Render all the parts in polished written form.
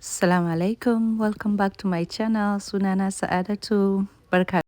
Assalamu alaikum, welcome back to my channel. Sunana Sa'adatu. Barka.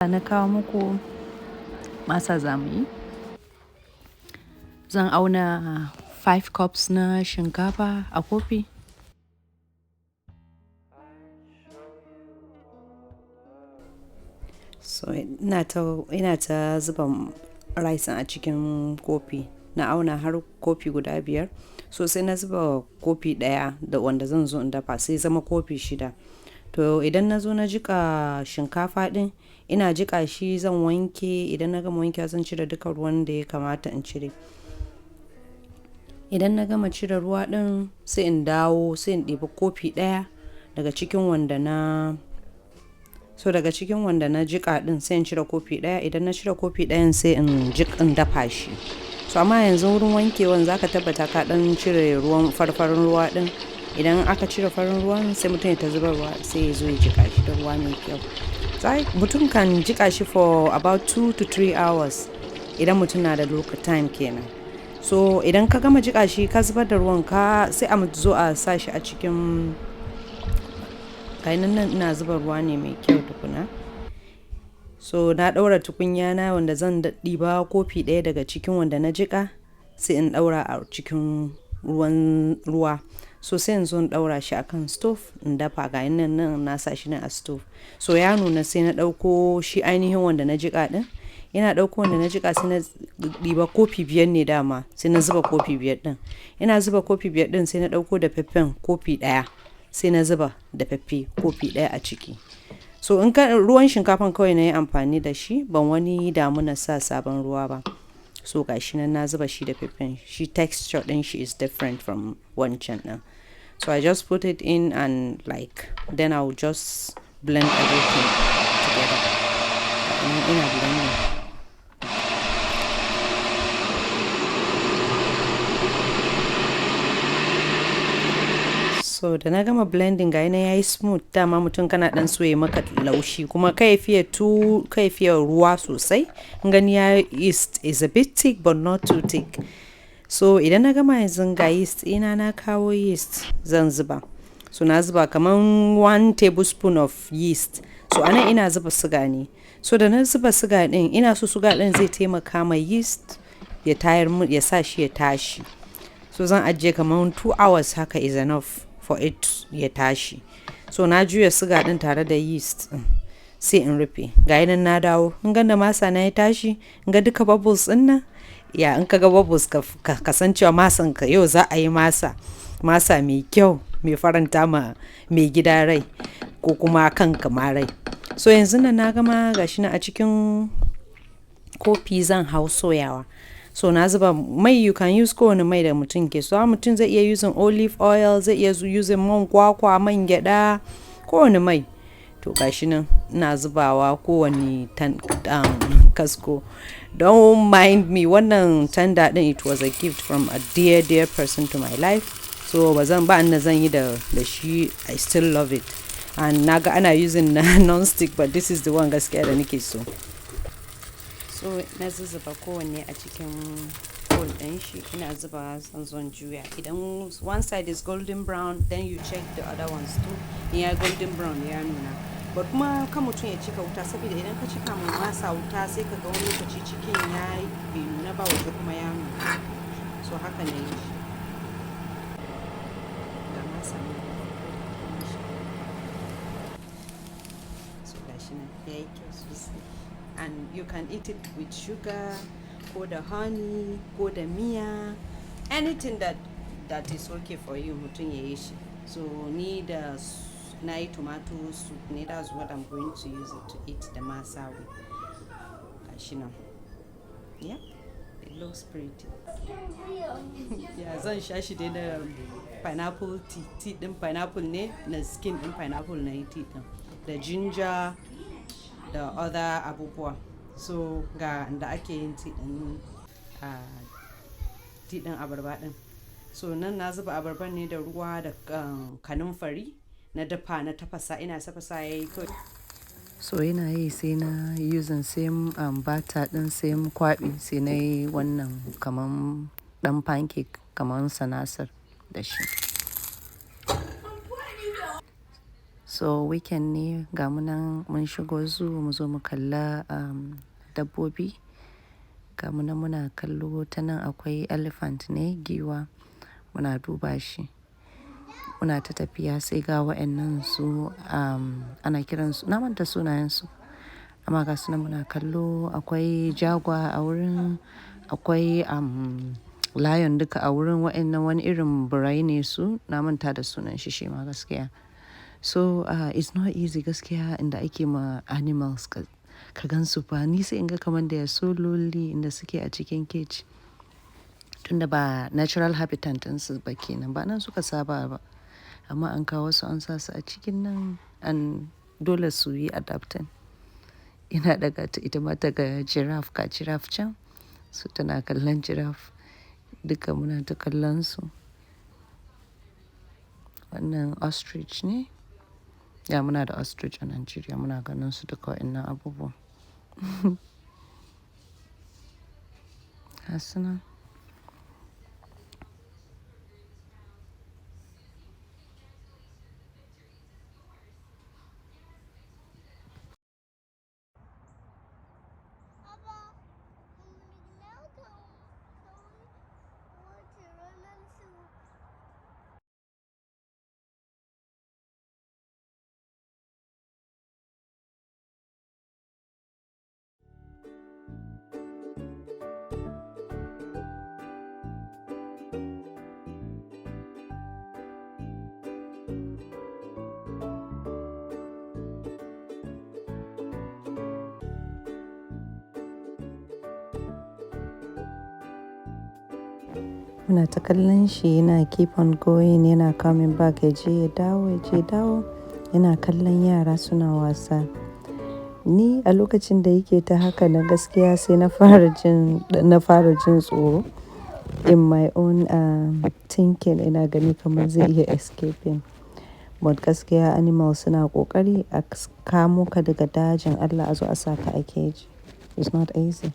Na kawo muku masa zamu yi. Zan auna 5 cups na shinkafa a kofi. So ina ta zuba rice a cikin kofi. Na auna har kofi guda 5. So sai na zuba kofi ɗaya da wanda zan zo in dafa sai zama kofi 6. To idan na zo na jika shinkafa din, ina jika shi zan wanke. Idan na gama wanke zan cire duka ruwan da ya kamata in cire. Idan na gama cire ruwa din sai in dawo sai in ɗebi kofi ɗaya daga cikin wanda na jika din sai in cire kofi ɗaya. Idan na cire kofi ɗayan sai in dafa shi. So amma yanzu wurin wankewan zaka tabbata ka dan cire ruwan farfarin ruwa din. Idan aka cire farin ruwan sai mutum ya ta zuba ruwa sai ya zo ya jika shi da ruwa mai kyau. Mutum kan jika shi for about 2 to 3 hours idan mutum na da time kenan. So idan ka gama jika shi ka zubar da ruwan ka sai a zo a sa shi a cikin nan ina zuba ruwa ne mai kyau tukuna. So na daura tukunya na wanda zan ɗiba kofi ɗaya daga cikin wanda na jika sai in daura a cikin ruwa. So sai in zo in daura shi akan stove in dafa nan na sa shi a stove. So ya nuna sai na dauko shi ainihin wanda na jika din. Ina dauko wanda na jika sai na ɗiba kofi 5 ne dama sai na zuba kofi 5 din. Ina zuba kofi 5 din sai na dauko da feffen kofi 1 sai na zuba da feffe kofi 1 a ciki. So in ruwan shinkafan kawai na yi amfani da shi, ban wani damu na sa sabon ruwa ba. So gashi nan na zuba shi da feffen. Shi texture din shi is different from wancan din. So I just put it in and then I'll just blend everything together. Ina blending. So da na gama blending ga yana yayi smooth. Dama mutum kana dan so ya maka laushi kuma kai fiye ruwa sosai. Gani ya yeast is a bit thick but not too thick. So idan na gama yanzu ga yeast ina na kawo yeast zan zuba. So na zuba kaman 1 tablespoon of yeast. So anan ina zuba suga ne. So da na zuba suga din ina so suga din zai taimaka ma yeast ya sa shi ya tashi. So zan ajiye kaman 2 hours haka is enough for it ya tashi. So na juya suga din tare da yeast sai in rufe. Ga nan na dawo. In ga da masa na ya tashi, in ga duka bubbles din nan. Ya in ka ga bubbles ka kasancewa masan ka yau za a yi masa mai kyau mai faranta ma mai gida rai ko kuma kanka ma rai. So yanzu nan na gama gashi na a cikin kofi zan hau soyawa. So na zuba mai, you can use kowane mai da mutum ke so. Mutum zai iya using olive oil, zai iya using man kwakwa, man gyada, kowane mai. To gashi nan ina zubawa kowane kasko. Don't mind me, wannan tanda din it was a gift from a dear person to my life. So ba zan yi da shi. I still love it. And naga ana using non-stick but this is the one gaskiya da nake so. So na zuba kowanne a cikin bowl din shi. Ina zuba zan juya. Idan one side is golden brown, then you check the other ones too. Ya golden brown ya nuna. But kuma kan mutum ya cika wuta saboda idan ka cika mu masa wuta sai ka ga wani lokaci cikin ya bai nuna ba waje kuma ya nuna. So haka ne shi. Ga masa ne. So gashi nan yayi kyau sosai. And you can eat it with sugar, or the honey, or the miya, anything that that is okay for you mutum ya yi shi. So ni da na yi tomato soup ne, that's what I'm going to use it to eat the masa with. Gashi nan. Yeah, it looks pretty. Yeah, zan sha shi dai da pineapple tea. Tea din pineapple ne, na skin din pineapple na yi tea din. Da ginger, da other abubuwa. So ga da ake yin tea din abarba din. So nan na zuba abarban ne da ruwa da kanumfari na dafa na tafasa, ina tafasa yayi to. So yana yi sai na using same butter din, same kwabi, sai na yi wannan kaman dan pancake kaman sanasar da shi. So weekend ne ga munan mun shigo zoo mu zo mu kalla dabbobi. Ga munan muna kallo, ta nan akwai elephant ne, giwa, muna duba shi. Muna ta tafiya sai ga wa'annan su ana kiransu, na manta sunayensu. Amma ga su nan muna kallo, akwai jaguar a wurin, akwai lion duka a wurin. Wa'annan wani irin birai ne su, na manta da sunan shi ma gaskiya. So it's not easy gaskiya inda ake ma animals ka gan su ba. Ni sai in ga kamar da ya so lonely inda suke a cikin cage. Tunda ba natural habitat ɗinsu ba kenan, ba nan suka saba ba. Amma an kawo su an sa su a cikin nan, an dole su yi adapting. Ina daga ta ita ma daga giraffe, ka giraffe can, su tana kallon giraffe. Duka muna ta kallon su. Wannan ostrich ne. Ya muna da ostrich a Nigeria, muna ganin su duka wa'annan abubuwan. Gasu nan. Muna ta kallon shi yana keep on going, yana coming back, ya je ya dawo, yana kallon yara suna wasa. Ni a lokacin da yake ta haka na gaskiya sai na fara jin tsoro. In my own thinking, ina gani kamar zai iya escaping. But gaskiya animals suna ƙoƙari a kamo ka daga dajin Allah a zo a saka a cage. It's not easy.